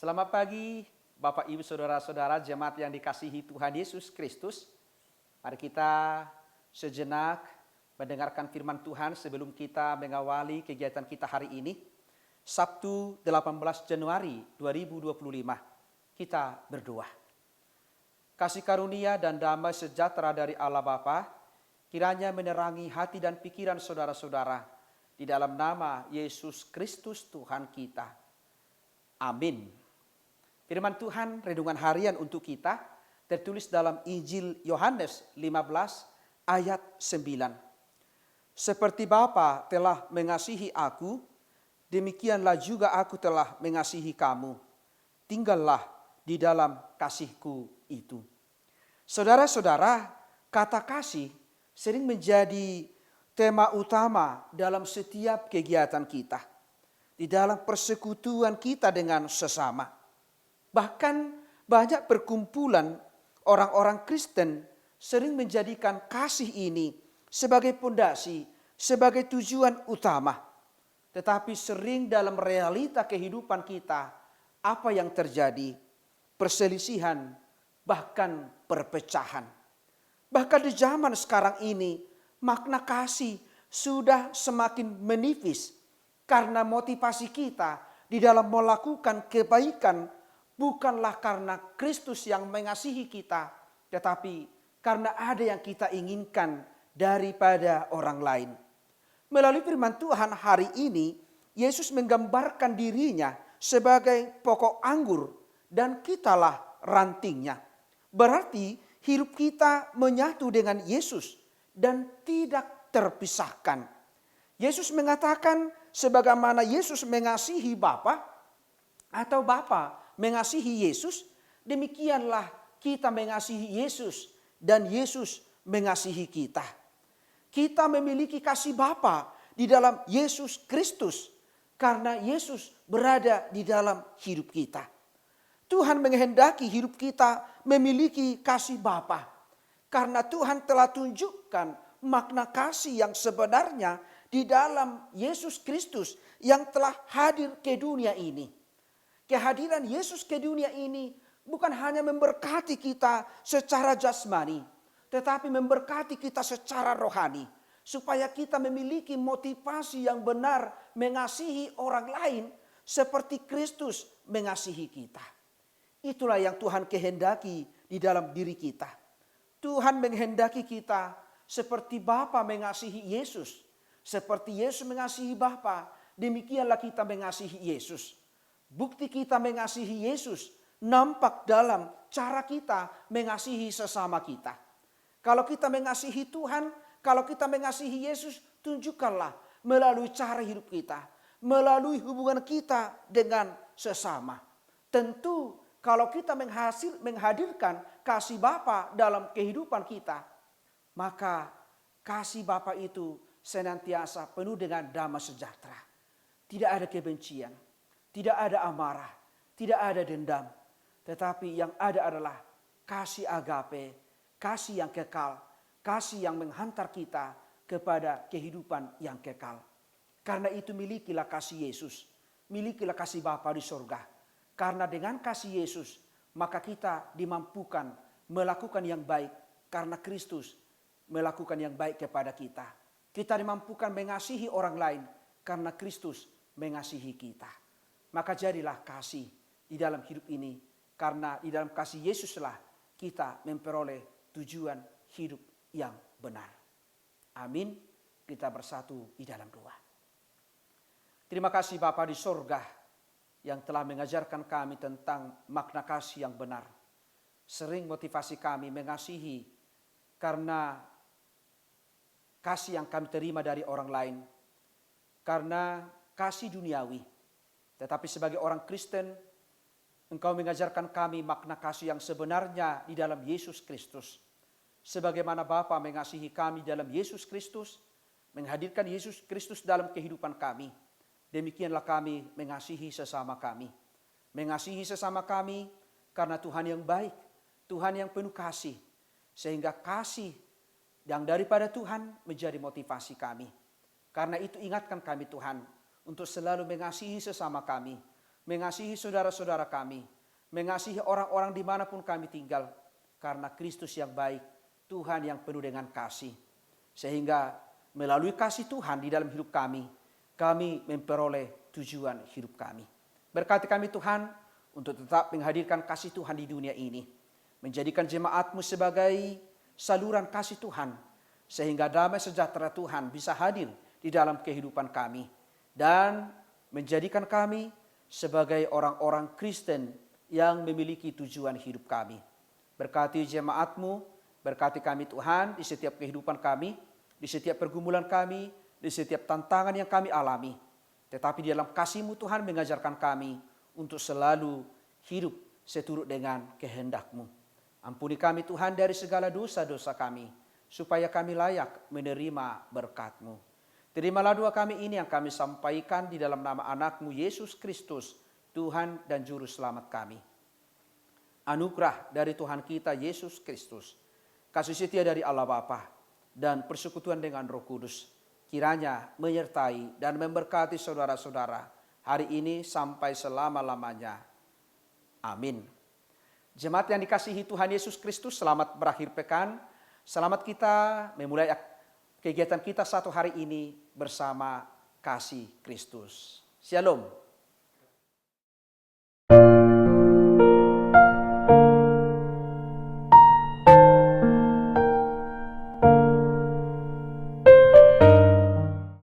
Selamat pagi Bapak Ibu Saudara-saudara jemaat yang dikasihi Tuhan Yesus Kristus. Mari kita sejenak mendengarkan firman Tuhan sebelum kita mengawali kegiatan kita hari ini. Sabtu 18 Januari 2025. Kita berdoa. Kasih karunia dan damai sejahtera dari Allah Bapa kiranya menerangi hati dan pikiran saudara-saudara di dalam nama Yesus Kristus Tuhan kita. Amin. Firman Tuhan renungan harian untuk kita tertulis dalam Injil Yohanes 15 ayat 9. Seperti Bapa telah mengasihi aku, demikianlah juga aku telah mengasihi kamu. Tinggallah di dalam kasihku itu. Saudara-saudara, kata kasih sering menjadi tema utama dalam setiap kegiatan kita. Di dalam persekutuan kita dengan sesama. Bahkan banyak perkumpulan orang-orang Kristen sering menjadikan kasih ini sebagai pondasi, sebagai tujuan utama. Tetapi sering dalam realita kehidupan kita, apa yang terjadi? Perselisihan, bahkan perpecahan. Bahkan di zaman sekarang ini, makna kasih sudah semakin menipis karena motivasi kita di dalam melakukan kebaikan bukanlah karena Kristus yang mengasihi kita, tetapi karena ada yang kita inginkan daripada orang lain. Melalui firman Tuhan hari ini, Yesus menggambarkan dirinya sebagai pokok anggur dan kitalah rantingnya. Berarti hidup kita menyatu dengan Yesus dan tidak terpisahkan. Yesus mengatakan sebagaimana Yesus mengasihi Bapa atau Bapa mengasihi Yesus, demikianlah kita mengasihi Yesus dan Yesus mengasihi kita. Kita memiliki kasih Bapa di dalam Yesus Kristus karena Yesus berada di dalam hidup kita. Tuhan menghendaki hidup kita memiliki kasih Bapa karena Tuhan telah tunjukkan makna kasih yang sebenarnya di dalam Yesus Kristus yang telah hadir ke dunia ini. Kehadiran Yesus ke dunia ini bukan hanya memberkati kita secara jasmani, tetapi memberkati kita secara rohani. Supaya kita memiliki motivasi yang benar mengasihi orang lain seperti Kristus mengasihi kita. Itulah yang Tuhan kehendaki di dalam diri kita. Tuhan menghendaki kita seperti Bapa mengasihi Yesus. Seperti Yesus mengasihi Bapa, demikianlah kita mengasihi Yesus. Bukti kita mengasihi Yesus nampak dalam cara kita mengasihi sesama kita. Kalau kita mengasihi Tuhan, kalau kita mengasihi Yesus, tunjukkanlah melalui cara hidup kita, melalui hubungan kita dengan sesama. Tentu kalau kita menghadirkan kasih Bapa dalam kehidupan kita, maka kasih Bapa itu senantiasa penuh dengan damai sejahtera. Tidak ada kebencian. Tidak ada amarah, tidak ada dendam. Tetapi yang ada adalah kasih agape, kasih yang kekal, kasih yang menghantar kita kepada kehidupan yang kekal. Karena itu milikilah kasih Yesus, milikilah kasih Bapa di sorga. Karena dengan kasih Yesus, maka kita dimampukan melakukan yang baik karena Kristus melakukan yang baik kepada kita. Kita dimampukan mengasihi orang lain karena Kristus mengasihi kita. Maka jadilah kasih di dalam hidup ini. Karena di dalam kasih Yesuslah kita memperoleh tujuan hidup yang benar. Amin. Kita bersatu di dalam doa. Terima kasih Bapa di sorga yang telah mengajarkan kami tentang makna kasih yang benar. Sering motivasi kami mengasihi karena kasih yang kami terima dari orang lain. Karena kasih duniawi. Tetapi sebagai orang Kristen, Engkau mengajarkan kami makna kasih yang sebenarnya di dalam Yesus Kristus. Sebagaimana Bapa mengasihi kami dalam Yesus Kristus, menghadirkan Yesus Kristus dalam kehidupan kami. Demikianlah kami mengasihi sesama kami. Mengasihi sesama kami karena Tuhan yang baik, Tuhan yang penuh kasih. Sehingga kasih yang daripada Tuhan menjadi motivasi kami. Karena itu ingatkan kami Tuhan untuk selalu mengasihi sesama kami. mengasihi saudara-saudara kami, mengasihi orang-orang dimanapun kami tinggal, karena Kristus yang baik, Tuhan yang penuh dengan kasih. Sehingga melalui kasih Tuhan di dalam hidup kami memperoleh tujuan hidup kami. Berkati kami Tuhan untuk tetap menghadirkan kasih Tuhan di dunia ini, menjadikan jemaat-Mu sebagai saluran kasih Tuhan, sehingga damai sejahtera Tuhan bisa hadir di dalam kehidupan kami, dan menjadikan kami sebagai orang-orang Kristen yang memiliki tujuan hidup kami. Berkati jemaat-Mu, berkati kami Tuhan di setiap kehidupan kami, di setiap pergumulan kami, di setiap tantangan yang kami alami. Tetapi di dalam kasih-Mu Tuhan mengajarkan kami untuk selalu hidup seturut dengan kehendak-Mu. Ampuni kami Tuhan dari segala dosa-dosa kami, supaya kami layak menerima berkat-Mu. Terimalah doa kami ini yang kami sampaikan di dalam nama anak-Mu Yesus Kristus, Tuhan dan Juru Selamat kami. Anugerah dari Tuhan kita Yesus Kristus, kasih setia dari Allah Bapa, dan persekutuan dengan Roh Kudus, kiranya menyertai dan memberkati saudara-saudara hari ini sampai selama-lamanya. Amin. Jemaat yang dikasihi Tuhan Yesus Kristus, selamat berakhir pekan. Selamat kita memulai kegiatan kita satu hari ini bersama kasih Kristus. Shalom.